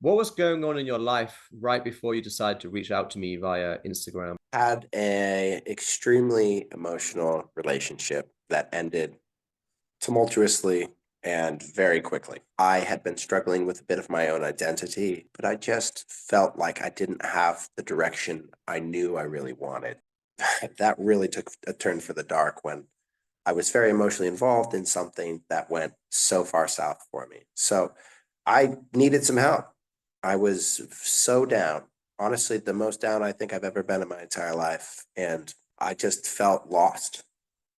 What was going on in your life right before you decided to reach out to me via Instagram? Had a extremely emotional relationship that ended tumultuously and very quickly. I had been struggling with a bit of my own identity, but I just felt like I didn't have the direction I knew I really wanted. That really took a turn for the dark when I was very emotionally involved in something that went so far south for me. So I needed some help. I was so down, honestly, the most down I think I've ever been in my entire life. And I just felt lost.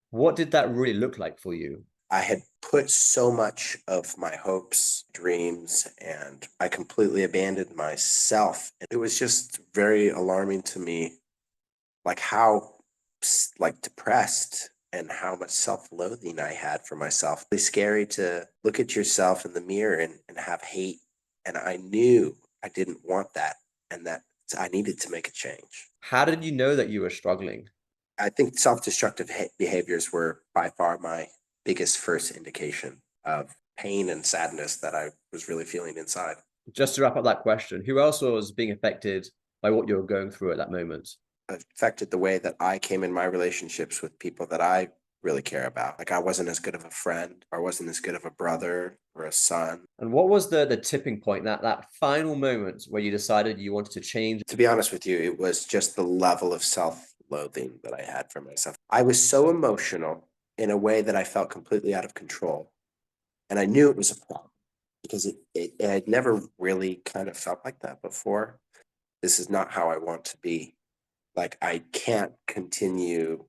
What did that really look like for you? I had put so much of my hopes, dreams, and I completely abandoned myself. It was just very alarming to me, like how like depressed and how much self-loathing I had for myself. It's scary to look at yourself in the mirror and have hate. And I knew I didn't want that and that I needed to make a change. How did you know that you were struggling? I think self-destructive behaviors were by far my biggest first indication of pain and sadness that I was really feeling inside. Just to wrap up that question, who else was being affected by what you were going through at that moment? Affected the way that I came in my relationships with people that I really care about. Like I wasn't as good of a friend, or I wasn't as good of a brother or a son. And what was the tipping point, that final moment where you decided you wanted to change? To be honest with you, it was just the level of self-loathing that I had for myself. I was so emotional in a way that I felt completely out of control. And I knew it was a problem because it had never really kind of felt like that before. This is not how I want to be. Like I can't continue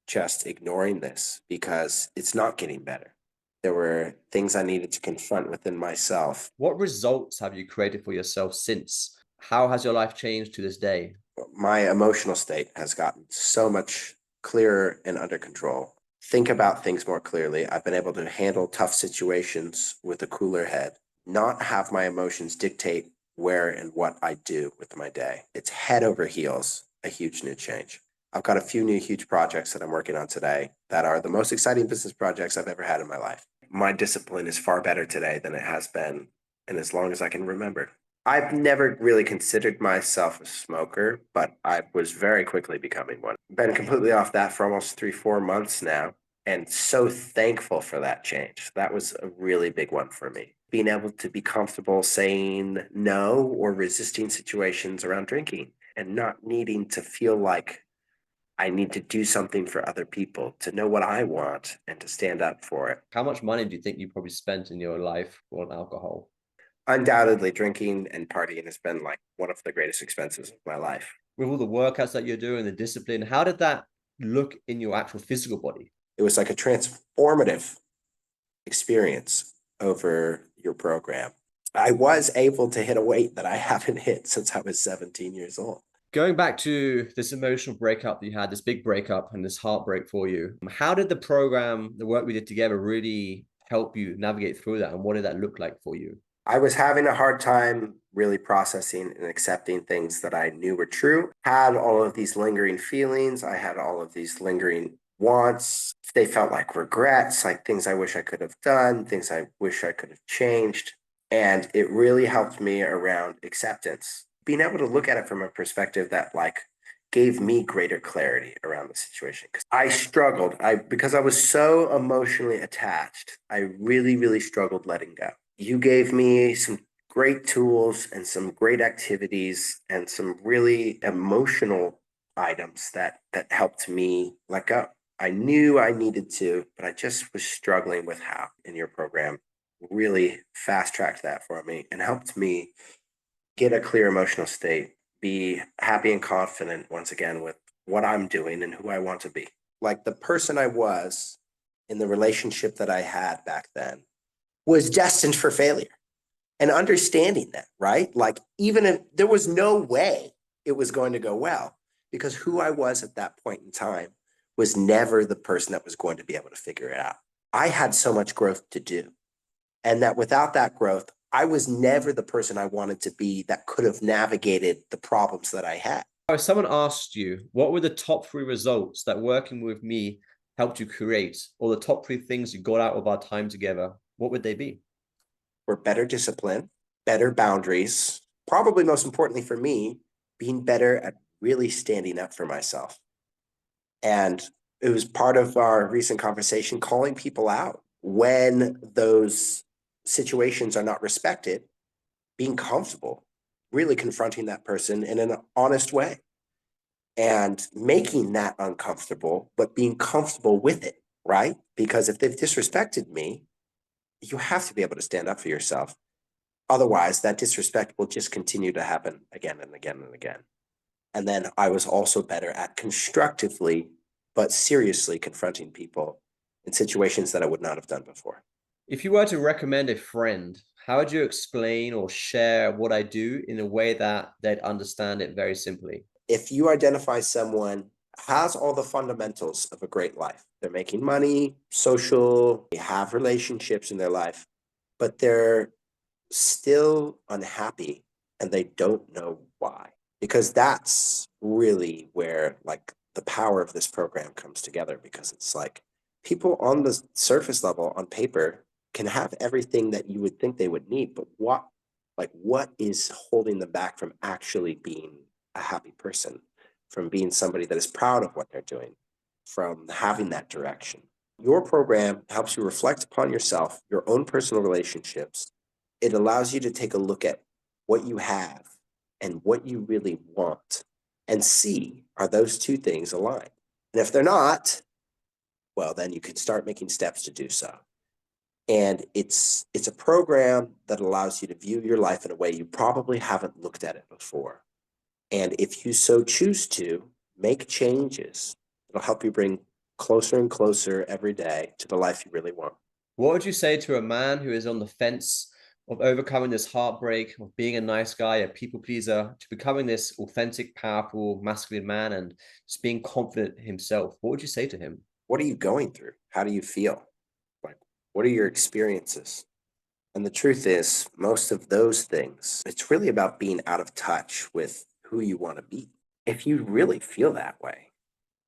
just ignoring this because it's not getting better. There were things I needed to confront within myself. What results have you created for yourself since? How has your life changed to this day? My emotional state has gotten so much clearer and under control. Think about things more clearly. I've been able to handle tough situations with a cooler head, not have my emotions dictate where and what I do with my day. It's head over heels, a huge new change. I've got a few new huge projects that I'm working on today that are the most exciting business projects I've ever had in my life. My discipline is far better today than it has been in as long as I can remember. I've never really considered myself a smoker, but I was very quickly becoming one. Been completely off that for almost 3, 4 months now, and so thankful for that change. That was a really big one for me. Being able to be comfortable saying no or resisting situations around drinking and not needing to feel like I need to do something for other people, to know what I want and to stand up for it. How much money do you think you probably spent in your life on alcohol? Undoubtedly, drinking and partying has been like one of the greatest expenses of my life. With all the workouts that you're doing, the discipline, how did that look in your actual physical body? It was like a transformative experience over your program. I was able to hit a weight that I haven't hit since I was 17 years old. Going back to this emotional breakup that you had, this big breakup and this heartbreak for you, how did the program, the work we did together, really help you navigate through that? And what did that look like for you? I was having a hard time really processing and accepting things that I knew were true. Had all of these lingering feelings. I had all of these lingering wants. They felt like regrets, like things I wish I could have done, things I wish I could have changed. And it really helped me around acceptance, being able to look at it from a perspective that like gave me greater clarity around the situation. Because I struggled. Because I was so emotionally attached, I really, really struggled letting go. You gave me some great tools and some great activities and some really emotional items that helped me let go. I knew I needed to, but I just was struggling with how. In your program really fast tracked that for me and helped me get a clear emotional state, be happy and confident once again with what I'm doing and who I want to be. Like the person I was in the relationship that I had back then was destined for failure, and understanding that, right? Like, even if there was no way it was going to go well, because who I was at that point in time was never the person that was going to be able to figure it out. I had so much growth to do. And that without that growth, I was never the person I wanted to be that could have navigated the problems that I had. If someone asked you, what were the top three results that working with me helped you create, or the top three things you got out of our time together, what would they be? For better discipline, better boundaries, probably most importantly for me, being better at really standing up for myself. And it was part of our recent conversation, calling people out when those situations are not respected, being comfortable, really confronting that person in an honest way and making that uncomfortable, but being comfortable with it, right? Because if they've disrespected me, you have to be able to stand up for yourself. Otherwise, that disrespect will just continue to happen again and again and again. And then I was also better at constructively, but seriously confronting people in situations that I would not have done before. If you were to recommend a friend, how would you explain or share what I do in a way that they'd understand it very simply? If you identify someone has all the fundamentals of a great life, they're making money, social, they have relationships in their life, but they're still unhappy and they don't know why. Because that's really where like the power of this program comes together, because it's like people on the surface level on paper can have everything that you would think they would need, but what is holding them back from actually being a happy person, from being somebody that is proud of what they're doing, from having that direction? Your program helps you reflect upon yourself, your own personal relationships. It allows you to take a look at what you have and what you really want and see, are those two things aligned? And if they're not, well, then you can start making steps to do so. And it's a program that allows you to view your life in a way you probably haven't looked at it before. And if you so choose to make changes, it'll help you bring closer and closer every day to the life you really want. What would you say to a man who is on the fence of overcoming this heartbreak, of being a nice guy, a people pleaser, to becoming this authentic, powerful, masculine man and just being confident himself? What would you say to him? What are you going through? How do you feel? Like, what are your experiences? And the truth is, most of those things, it's really about being out of touch with who you want to be. If you really feel that way,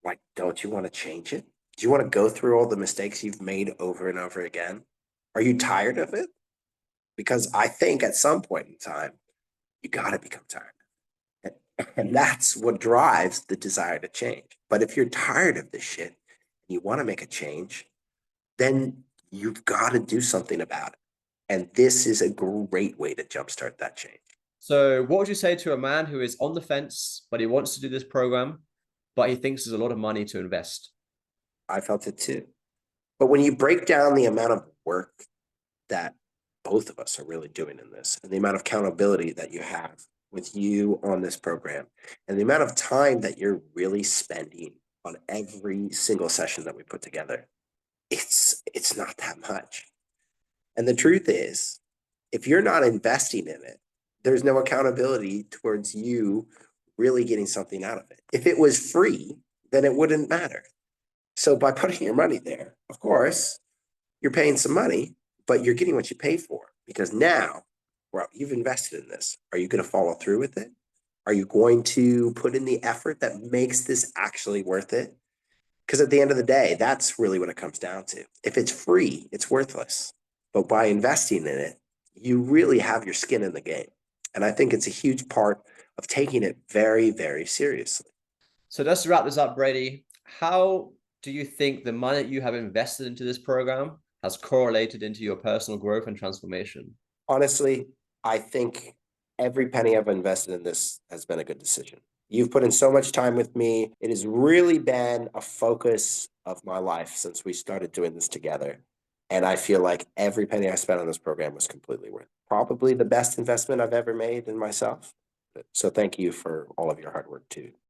like, don't you want to change it? Do you want to go through all the mistakes you've made over and over again? Are you tired of it? Because I think at some point in time, you got to become tired. And that's what drives the desire to change. But if you're tired of this shit and you want to make a change, then you've got to do something about it. And this is a great way to jumpstart that change. So, what would you say to a man who is on the fence, but he wants to do this program, but he thinks there's a lot of money to invest? I felt it too. But when you break down the amount of work that both of us are really doing in this, and the amount of accountability that you have with you on this program, and the amount of time that you're really spending on every single session that we put together, it's not that much. And the truth is, if you're not investing in it, there's no accountability towards you really getting something out of it. If it was free, then it wouldn't matter. So by putting your money there, of course, you're paying some money, but you're getting what you pay for, because now, well, you've invested in this. Are you going to follow through with it? Are you going to put in the effort that makes this actually worth it? Because at the end of the day, that's really what it comes down to. If it's free, it's worthless. But by investing in it, you really have your skin in the game. And I think it's a huge part of taking it very, very seriously. So, let's wrap this up, Brady. How do you think the money you have invested into this program has correlated into your personal growth and transformation? Honestly, I think every penny I've invested in this has been a good decision. You've put in so much time with me. It has really been a focus of my life since we started doing this together. And I feel like every penny I spent on this program was completely worth it. Probably the best investment I've ever made in myself. So thank you for all of your hard work too.